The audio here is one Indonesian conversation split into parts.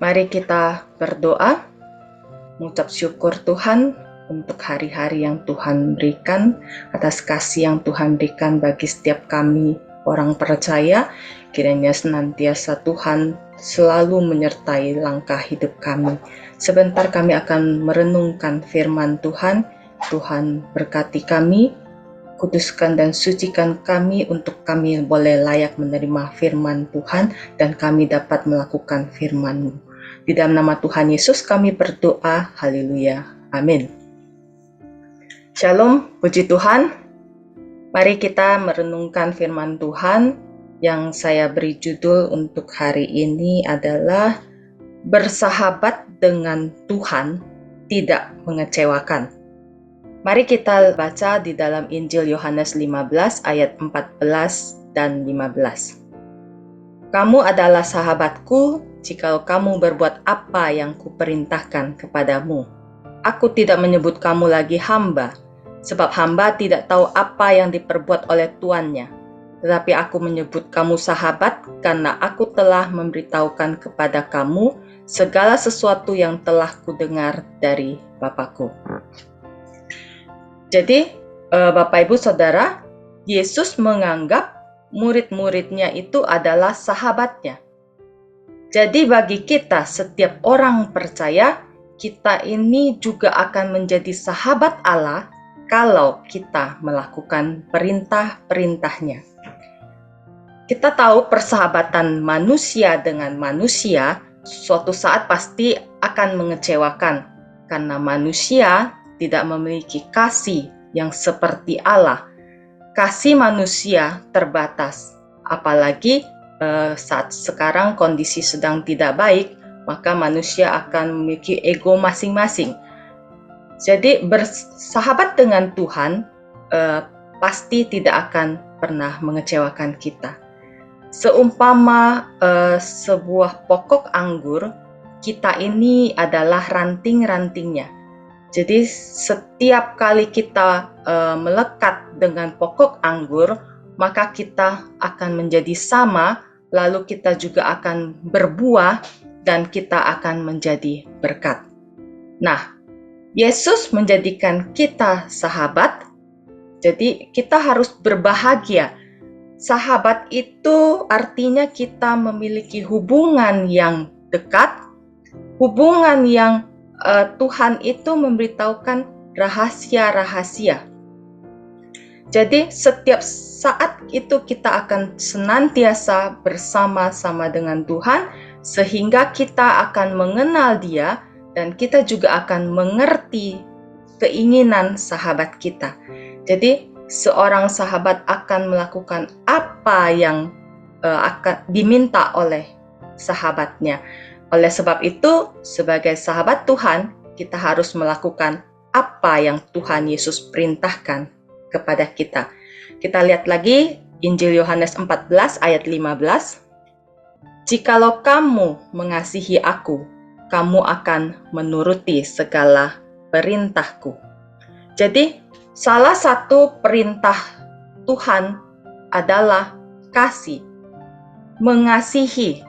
Mari kita berdoa, mengucap syukur Tuhan untuk hari-hari yang Tuhan berikan, atas kasih yang Tuhan berikan bagi setiap kami orang percaya. Kiranya senantiasa Tuhan selalu menyertai langkah hidup kami. Sebentar kami akan merenungkan firman Tuhan. Tuhan berkati kami, kuduskan dan sucikan kami untuk kami boleh layak menerima firman Tuhan dan kami dapat melakukan firman-Mu. Di dalam nama Tuhan Yesus kami berdoa, haleluya, amin. Shalom, puji Tuhan. Mari kita merenungkan firman Tuhan yang saya beri judul untuk hari ini adalah bersahabat dengan Tuhan tidak mengecewakan. Mari kita baca di dalam Injil Yohanes 15 ayat 14 dan 15. Kamu adalah sahabatku jikalau kamu berbuat apa yang kuperintahkan kepadamu. Aku tidak menyebut kamu lagi hamba, sebab hamba tidak tahu apa yang diperbuat oleh tuannya. Tetapi aku menyebut kamu sahabat karena aku telah memberitahukan kepada kamu segala sesuatu yang telah kudengar dari Bapakku. Jadi, Bapak Ibu Saudara, Yesus menganggap murid-muridnya itu adalah sahabatnya. Jadi bagi kita, setiap orang percaya, kita ini juga akan menjadi sahabat Allah kalau kita melakukan perintah-perintahnya. Kita tahu persahabatan manusia dengan manusia suatu saat pasti akan mengecewakan karena manusia tidak memiliki kasih yang seperti Allah. Kasih manusia terbatas, apalagi saat sekarang kondisi sedang tidak baik, maka manusia akan memiliki ego masing-masing. Jadi bersahabat dengan Tuhan pasti tidak akan pernah mengecewakan kita. Seumpama sebuah pokok anggur, kita ini adalah ranting-rantingnya. Jadi setiap kali kita melekat dengan pokok anggur, maka kita akan menjadi sama, lalu kita juga akan berbuah dan kita akan menjadi berkat. Nah, Yesus menjadikan kita sahabat, jadi kita harus berbahagia. Sahabat itu artinya kita memiliki hubungan yang dekat, hubungan yang Tuhan itu memberitahukan rahasia-rahasia. Jadi setiap saat itu kita akan senantiasa bersama-sama dengan Tuhan, sehingga kita akan mengenal Dia dan kita juga akan mengerti keinginan sahabat kita. Jadi seorang sahabat akan melakukan apa yang akan diminta oleh sahabatnya. Oleh sebab itu, sebagai sahabat Tuhan, kita harus melakukan apa yang Tuhan Yesus perintahkan kepada kita. Kita lihat lagi Injil Yohanes 14 ayat 15. Jikalau kamu mengasihi aku, kamu akan menuruti segala perintahku. Jadi, salah satu perintah Tuhan adalah kasih, mengasihi,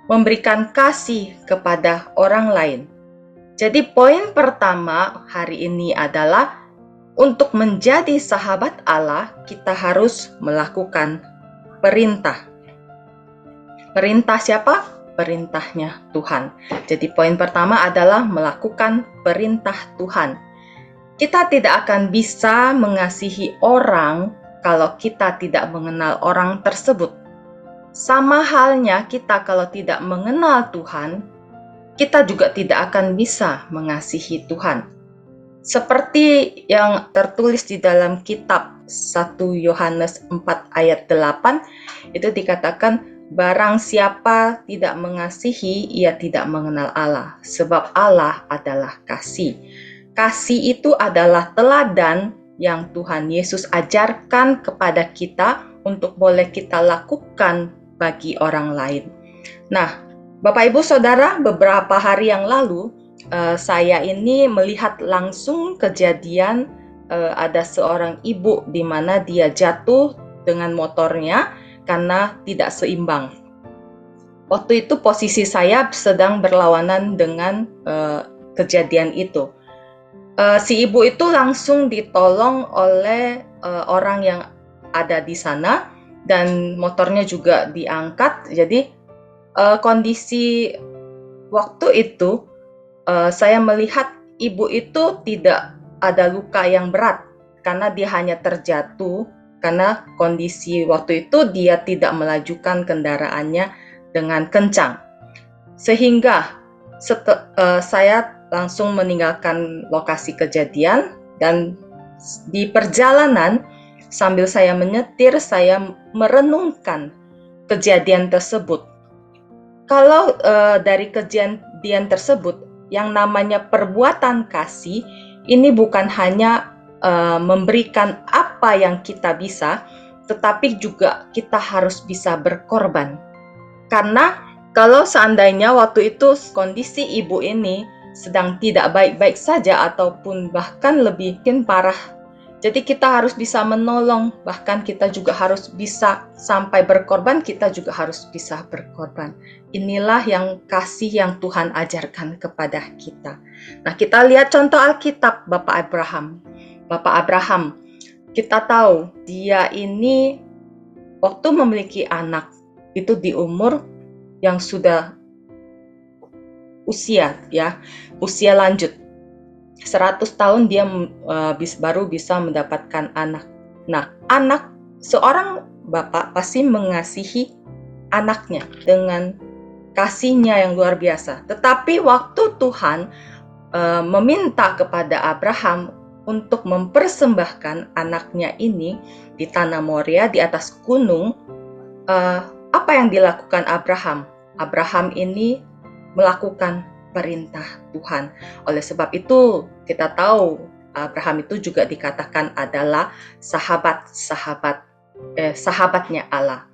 memberikan kasih kepada orang lain. Jadi poin pertama hari ini adalah untuk menjadi sahabat Allah, kita harus melakukan perintah. Perintah siapa? Perintahnya Tuhan. Jadi poin pertama adalah melakukan perintah Tuhan. Kita tidak akan bisa mengasihi orang kalau kita tidak mengenal orang tersebut. Sama halnya kita kalau tidak mengenal Tuhan, kita juga tidak akan bisa mengasihi Tuhan. Seperti yang tertulis di dalam kitab 1 Yohanes 4 ayat 8, itu dikatakan, barang siapa tidak mengasihi, ia tidak mengenal Allah, sebab Allah adalah kasih. Kasih itu adalah teladan yang Tuhan Yesus ajarkan kepada kita untuk boleh kita lakukan bagi orang lain. Nah, Bapak Ibu Saudara, beberapa hari yang lalu saya ini melihat langsung kejadian ada seorang ibu di mana dia jatuh dengan motornya karena tidak seimbang. Waktu itu posisi saya sedang berlawanan dengan kejadian itu. Si ibu itu langsung ditolong oleh orang yang ada di sana, dan motornya juga diangkat. Jadi kondisi waktu itu saya melihat ibu itu tidak ada luka yang berat karena dia hanya terjatuh, karena kondisi waktu itu dia tidak melajukan kendaraannya dengan kencang. Sehingga saya langsung meninggalkan lokasi kejadian, dan di perjalanan sambil saya menyetir, saya merenungkan kejadian tersebut. Kalau dari kejadian tersebut, yang namanya perbuatan kasih ini bukan hanya memberikan apa yang kita bisa, tetapi juga kita harus bisa berkorban. Karena kalau seandainya waktu itu kondisi ibu ini sedang tidak baik-baik saja ataupun bahkan lebih parah, jadi kita harus bisa menolong, bahkan kita juga harus bisa sampai berkorban, kita juga harus bisa berkorban. Inilah yang kasih yang Tuhan ajarkan kepada kita. Nah, kita lihat contoh Alkitab Bapak Abraham. Bapak Abraham, kita tahu dia ini waktu memiliki anak itu di umur yang sudah usia lanjut. 100 tahun dia baru bisa mendapatkan anak. Nah, seorang bapak pasti mengasihi anaknya dengan kasihnya yang luar biasa. Tetapi waktu Tuhan meminta kepada Abraham untuk mempersembahkan anaknya ini di tanah Moria, di atas gunung, apa yang dilakukan Abraham? Abraham ini melakukan perintah Tuhan. Oleh sebab itu, kita tahu Abraham itu juga dikatakan adalah sahabatnya Allah.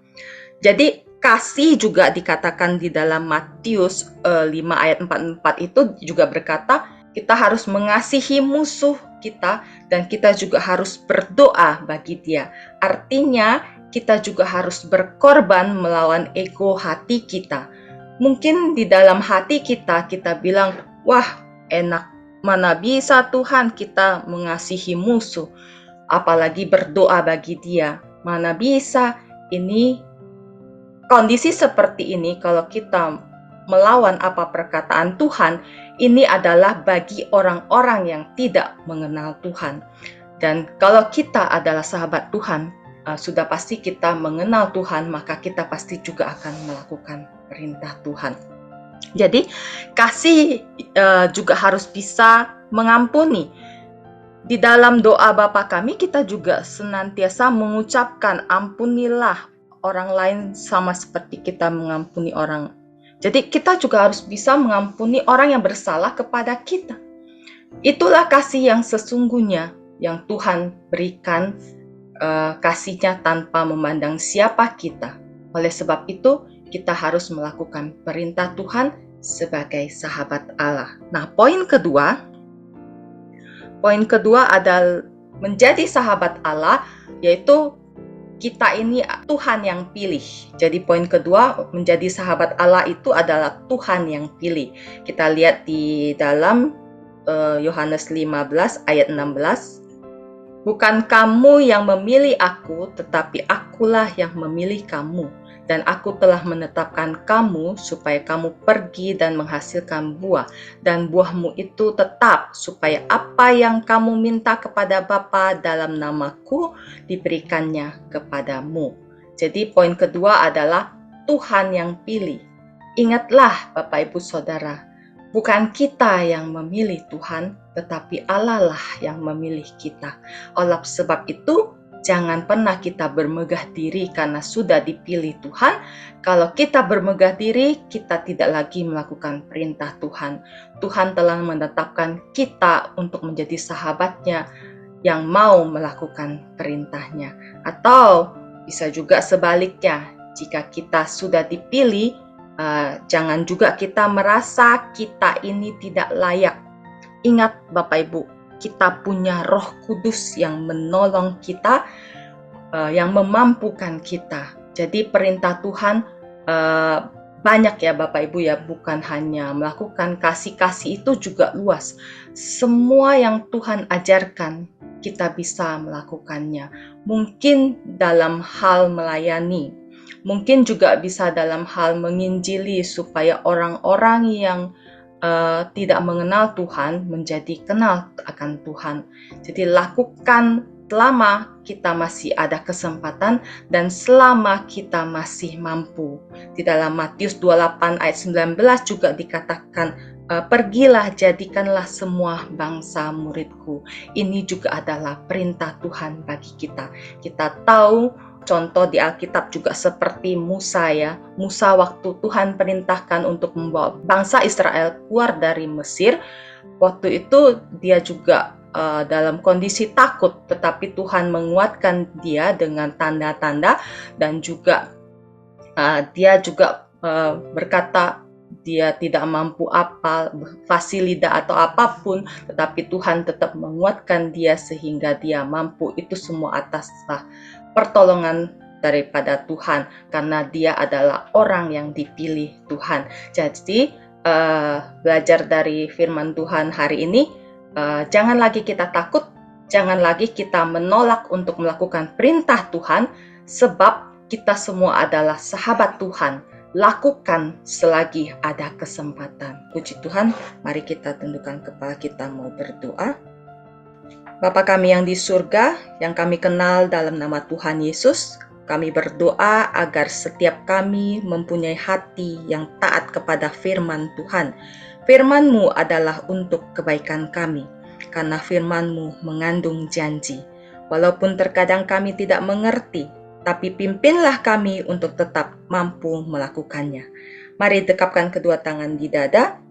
Jadi kasih juga dikatakan di dalam Matius 5 ayat 44 itu juga berkata, kita harus mengasihi musuh kita dan kita juga harus berdoa bagi dia. Artinya kita juga harus berkorban melawan ego hati kita. Mungkin di dalam hati kita bilang, wah enak, mana bisa Tuhan kita mengasihi musuh, apalagi berdoa bagi dia. Mana bisa, ini kondisi seperti ini kalau kita melawan apa perkataan Tuhan, ini adalah bagi orang-orang yang tidak mengenal Tuhan. Dan kalau kita adalah sahabat Tuhan, sudah pasti kita mengenal Tuhan, maka kita pasti juga akan melakukan perintah Tuhan. Jadi kasih juga harus bisa mengampuni. Di dalam doa Bapa kami, kita juga senantiasa mengucapkan ampunilah orang lain sama seperti kita mengampuni orang. Jadi kita juga harus bisa mengampuni orang yang bersalah kepada kita. Itulah kasih yang sesungguhnya yang Tuhan berikan, kasihnya tanpa memandang siapa kita. Oleh sebab itu, kita harus melakukan perintah Tuhan sebagai sahabat Allah. Nah, poin kedua adalah menjadi sahabat Allah, yaitu kita ini Tuhan yang pilih. Jadi poin kedua, menjadi sahabat Allah itu adalah Tuhan yang pilih. Kita lihat di dalam Yohanes 15 ayat 16. Bukan kamu yang memilih aku, tetapi akulah yang memilih kamu. Dan aku telah menetapkan kamu supaya kamu pergi dan menghasilkan buah. Dan buahmu itu tetap, supaya apa yang kamu minta kepada Bapa dalam namaku diberikannya kepadamu. Jadi poin kedua adalah Tuhan yang pilih. Ingatlah Bapak Ibu Saudara, bukan kita yang memilih Tuhan, tetapi Allah lah yang memilih kita. Oleh sebab itu, jangan pernah kita bermegah diri karena sudah dipilih Tuhan. Kalau kita bermegah diri, kita tidak lagi melakukan perintah Tuhan. Tuhan telah menetapkan kita untuk menjadi sahabatnya yang mau melakukan perintahnya. Atau bisa juga sebaliknya, jika kita sudah dipilih, jangan juga kita merasa kita ini tidak layak. Ingat Bapak Ibu, kita punya Roh Kudus yang menolong kita, yang memampukan kita. Jadi perintah Tuhan banyak ya Bapak Ibu ya, bukan hanya melakukan kasih-kasih itu juga luas. Semua yang Tuhan ajarkan kita bisa melakukannya. Mungkin dalam hal melayani, mungkin juga bisa dalam hal menginjili supaya orang-orang yang tidak mengenal Tuhan menjadi kenal akan Tuhan. Jadi lakukan selama kita masih ada kesempatan dan selama kita masih mampu. Di dalam Matius 28 ayat 19 juga dikatakan, pergilah jadikanlah semua bangsa muridku. Ini juga adalah perintah Tuhan bagi kita. Kita tahu contoh di Alkitab juga seperti Musa ya. Musa waktu Tuhan perintahkan untuk membawa bangsa Israel keluar dari Mesir, waktu itu dia juga dalam kondisi takut, tetapi Tuhan menguatkan dia dengan tanda-tanda dan juga dia juga berkata dia tidak mampu apa fasilida atau apapun, tetapi Tuhan tetap menguatkan dia sehingga dia mampu. Itu semua atas pertolongan daripada Tuhan, karena dia adalah orang yang dipilih Tuhan. Jadi belajar dari firman Tuhan hari ini, jangan lagi kita takut, jangan lagi kita menolak untuk melakukan perintah Tuhan, sebab kita semua adalah sahabat Tuhan. Lakukan selagi ada kesempatan. Puji Tuhan, mari kita tundukkan kepala kita mau berdoa. Bapa kami yang di surga, yang kami kenal dalam nama Tuhan Yesus, kami berdoa agar setiap kami mempunyai hati yang taat kepada firman Tuhan. Firman-Mu adalah untuk kebaikan kami, karena firman-Mu mengandung janji. Walaupun terkadang kami tidak mengerti, tapi pimpinlah kami untuk tetap mampu melakukannya. Mari dekapkan kedua tangan di dada.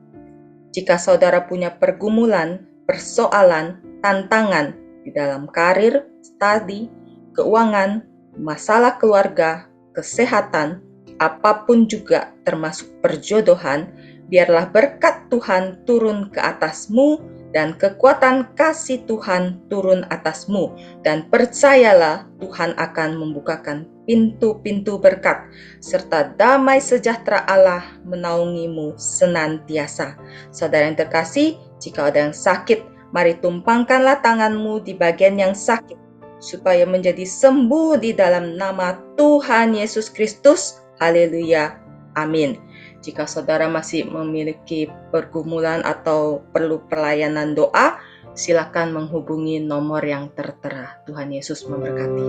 Jika saudara punya pergumulan, persoalan, tantangan di dalam karir, studi, keuangan, masalah keluarga, kesehatan, apapun juga termasuk perjodohan, biarlah berkat Tuhan turun ke atasmu dan kekuatan kasih Tuhan turun atasmu, dan percayalah Tuhan akan membukakan pintu-pintu berkat serta damai sejahtera Allah menaungimu senantiasa. Saudara yang terkasih, jika ada yang sakit, mari tumpangkanlah tanganmu di bagian yang sakit supaya menjadi sembuh di dalam nama Tuhan Yesus Kristus. Haleluya. Amin. Jika saudara masih memiliki pergumulan atau perlu pelayanan doa, silakan menghubungi nomor yang tertera. Tuhan Yesus memberkati.